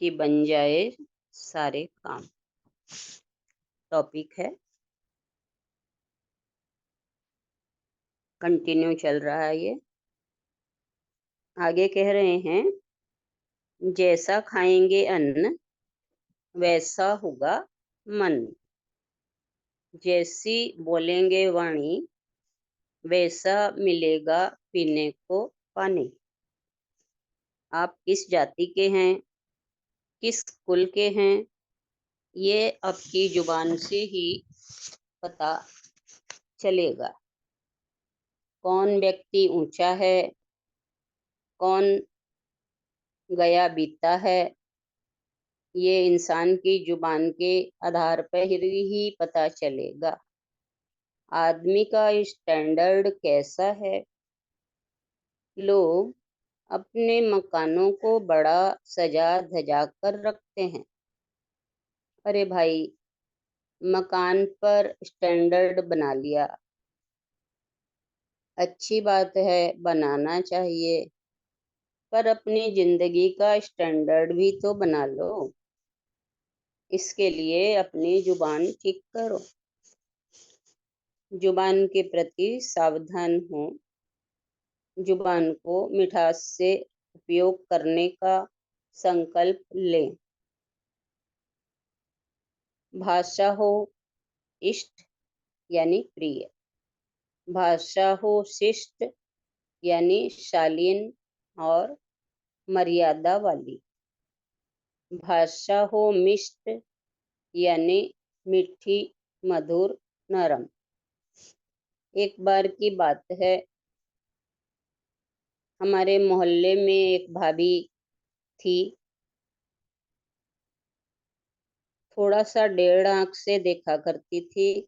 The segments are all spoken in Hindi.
कि बन जाए सारे काम। टॉपिक है, कंटिन्यू चल रहा है ये। आगे कह रहे हैं, जैसा खाएंगे अन्न वैसा होगा मन, जैसी बोलेंगे वाणी वैसा मिलेगा पीने को पानी। आप किस जाति के हैं, किस कुल के हैं, ये आपकी जुबान से ही पता चलेगा। कौन व्यक्ति ऊंचा है, कौन गया बीता है, ये इंसान की जुबान के आधार पर ही पता चलेगा। आदमी का स्टैंडर्ड कैसा है। लोग अपने मकानों को बड़ा सजा धजा कर रखते हैं। अरे भाई, मकान पर स्टैंडर्ड बना लिया, अच्छी बात है, बनाना चाहिए, पर अपनी जिंदगी का स्टैंडर्ड भी तो बना लो। इसके लिए अपनी जुबान ठीक करो, जुबान के प्रति सावधान हो, जुबान को मिठास से उपयोग करने का संकल्प लें। भाषा हो इष्ट यानी प्रिय, भाषा हो शिष्ट यानी शालीन और मर्यादा वाली, भाषा हो मिष्ट यानी मीठी मधुर नरम। एक बार की बात है, हमारे मोहल्ले में एक भाभी थी। थोड़ा सा डेढ़ आंख से देखा करती थी।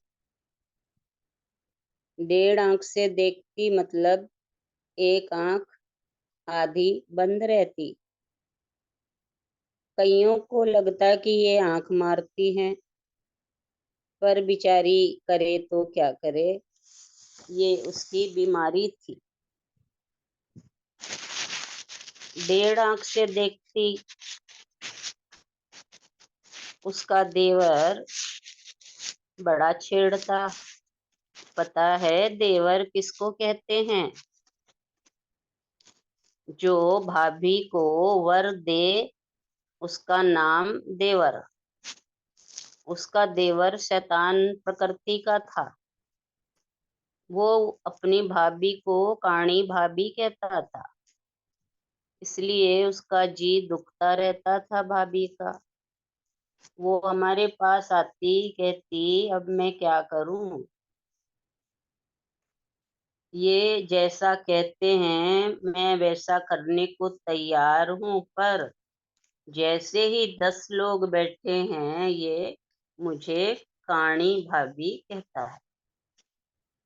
डेढ़ आंख से देखती मतलब एक आंख आधी बंद रहती। कईयों को लगता कि ये आंख मारती हैं, पर बेचारी करे तो क्या करे, ये उसकी बीमारी थी। डेढ़ आंख से देखती। उसका देवर बड़ा छेड़ता। पता है देवर किसको कहते हैं? जो भाभी को वर दे उसका नाम देवर। उसका देवर शैतान प्रकृति का था। वो अपनी भाभी को काणी भाभी कहता था, इसलिए उसका जी दुखता रहता था भाभी का। वो हमारे पास आती, कहती अब मैं क्या करूं, ये जैसा कहते हैं मैं वैसा करने को तैयार हूं, पर जैसे ही 10 लोग बैठे हैं ये मुझे काणी भाभी कहता है।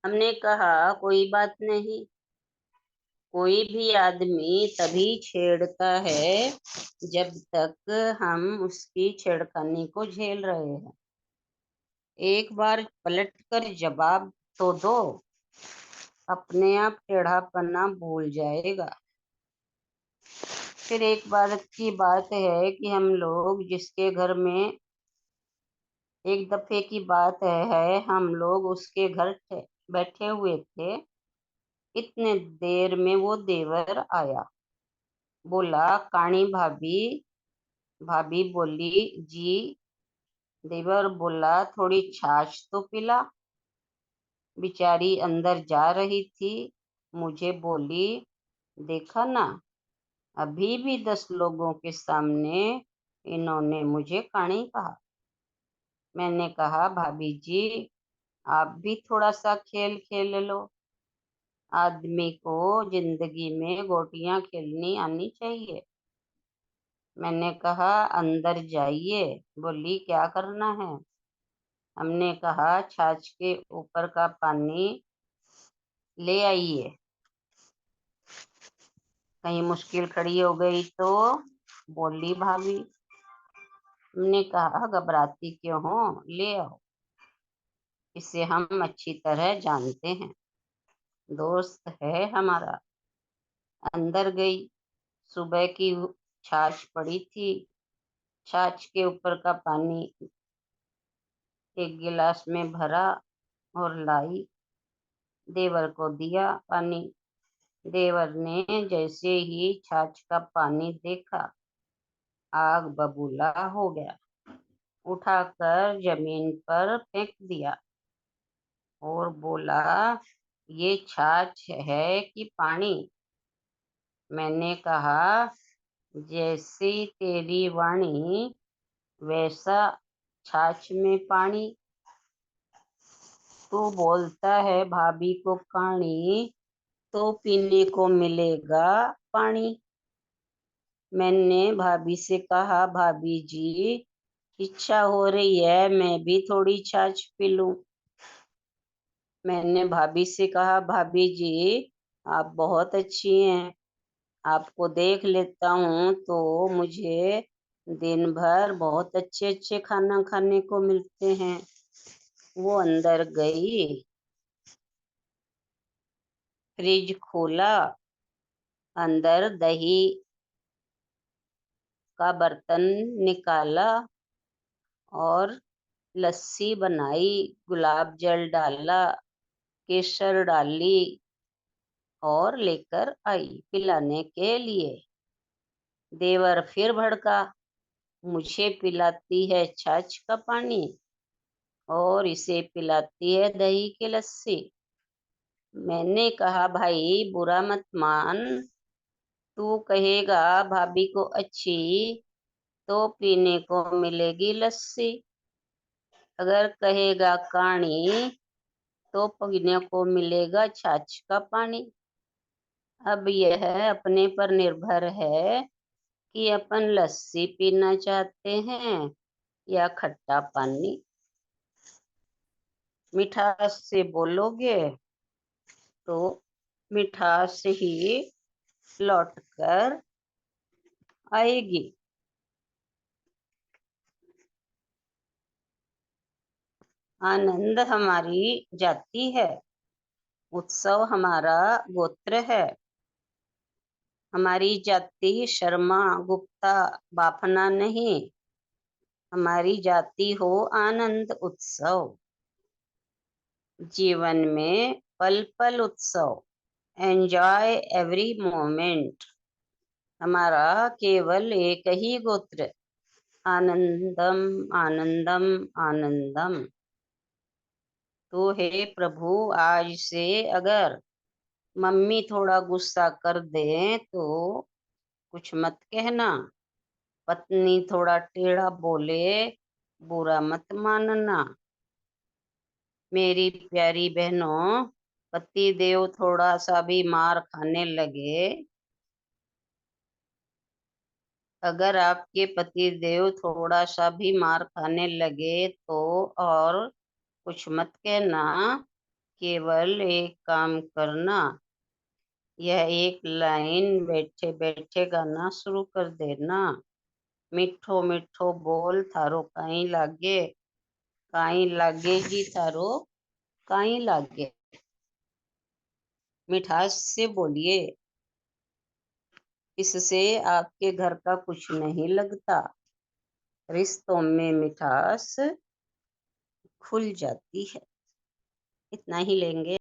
हमने कहा कोई बात नहीं, कोई भी आदमी तभी छेड़ता है जब तक हम उसकी छेड़खानी को झेल रहे हैं। एक बार पलट कर जवाब तो दो, अपने आप टेढ़ापना भूल जाएगा। फिर एक बार की बात है कि हम लोग जिसके घर में, एक दफे की बात है हम लोग उसके घर बैठे हुए थे। इतने देर में वो देवर आया। बोला काणी भाभी। भाभी बोली जी। देवर बोला थोड़ी छाछ तो पिला। बेचारी अंदर जा रही थी, मुझे बोली देखा ना, अभी भी 10 लोगों के सामने इन्होंने मुझे काणी कहा। मैंने कहा भाभी जी, आप भी थोड़ा सा खेल खेल लो। आदमी को जिंदगी में गोटियां खेलनी आनी चाहिए। मैंने कहा अंदर जाइए। बोली क्या करना है? हमने कहा छाछ के ऊपर का पानी ले आइए, कहीं मुश्किल खड़ी हो गई तो। बोली भाभी। हमने कहा घबराती क्यों हो, ले आओ, इसे हम अच्छी तरह जानते हैं, दोस्त है हमारा। अंदर गई। सुबह की छाछ पड़ी थी, छाछ के ऊपर का पानी एक गिलास में भरा और लाई। देवर को दिया पानी। देवर ने जैसे ही छाछ का पानी देखा, आग बबूला हो गया। उठाकर जमीन पर फेंक दिया और बोला, ये छाछ है कि पानी? मैंने कहा, जैसी तेरी वाणी वैसा छाछ में पानी। तू बोलता है भाभी को कहानी, तो पीने को मिलेगा पानी। मैंने भाभी से कहा, भाभी जी, इच्छा हो रही है मैं भी थोड़ी छाछ पी लूं। मैंने भाभी से कहा, भाभी जी, आप बहुत अच्छी हैं। आपको देख लेता हूँ तो मुझे दिन भर बहुत अच्छे अच्छे खाना खाने को मिलते हैं। वो अंदर गई, फ्रिज खोला, अंदर दही का बर्तन निकाला और लस्सी बनाई, गुलाब जल डाला, केसर डाली और लेकर आई पिलाने के लिए। देवर फिर भड़का, मुझे पिलाती है छाछ का पानी और इसे पिलाती है दही की लस्सी। मैंने कहा, भाई बुरा मत मान, तू कहेगा भाभी को अच्छी तो पीने को मिलेगी लस्सी, अगर कहेगा काणी तो पीने को मिलेगा छाछ का पानी। अब यह अपने पर निर्भर है कि अपन लस्सी पीना चाहते हैं या खट्टा पानी। मिठास से बोलोगे तो मिठास ही लौट कर आएगी। आनंद हमारी जाति है, उत्सव हमारा गोत्र है। हमारी जाति शर्मा गुप्ता बाफना नहीं, हमारी जाति हो आनंद उत्सव। जीवन में पल पल उत्सव, एंजॉय एवरी मोमेंट। हमारा केवल एक ही गोत्र, आनंदम आनंदम आनंदम। तो हे प्रभु, आज से अगर मम्मी थोड़ा गुस्सा कर दे तो कुछ मत कहना, पत्नी थोड़ा टेढ़ा बोले बुरा मत मानना। मेरी प्यारी बहनों, पति देव थोड़ा सा भी मार खाने लगे, अगर आपके पति देव थोड़ा सा भी मार खाने लगे तो और कुछ मत कहना, केवल एक काम करना, यह एक लाइन बैठे बैठे गाना शुरू कर देना। मिठो मिठो बोल थारो काई लागे, काई लागे जी थारो काई लागे। मिठास से बोलिए, इससे आपके घर का कुछ नहीं लगता, रिश्तों में मिठास खुल जाती है। इतना ही लेंगे।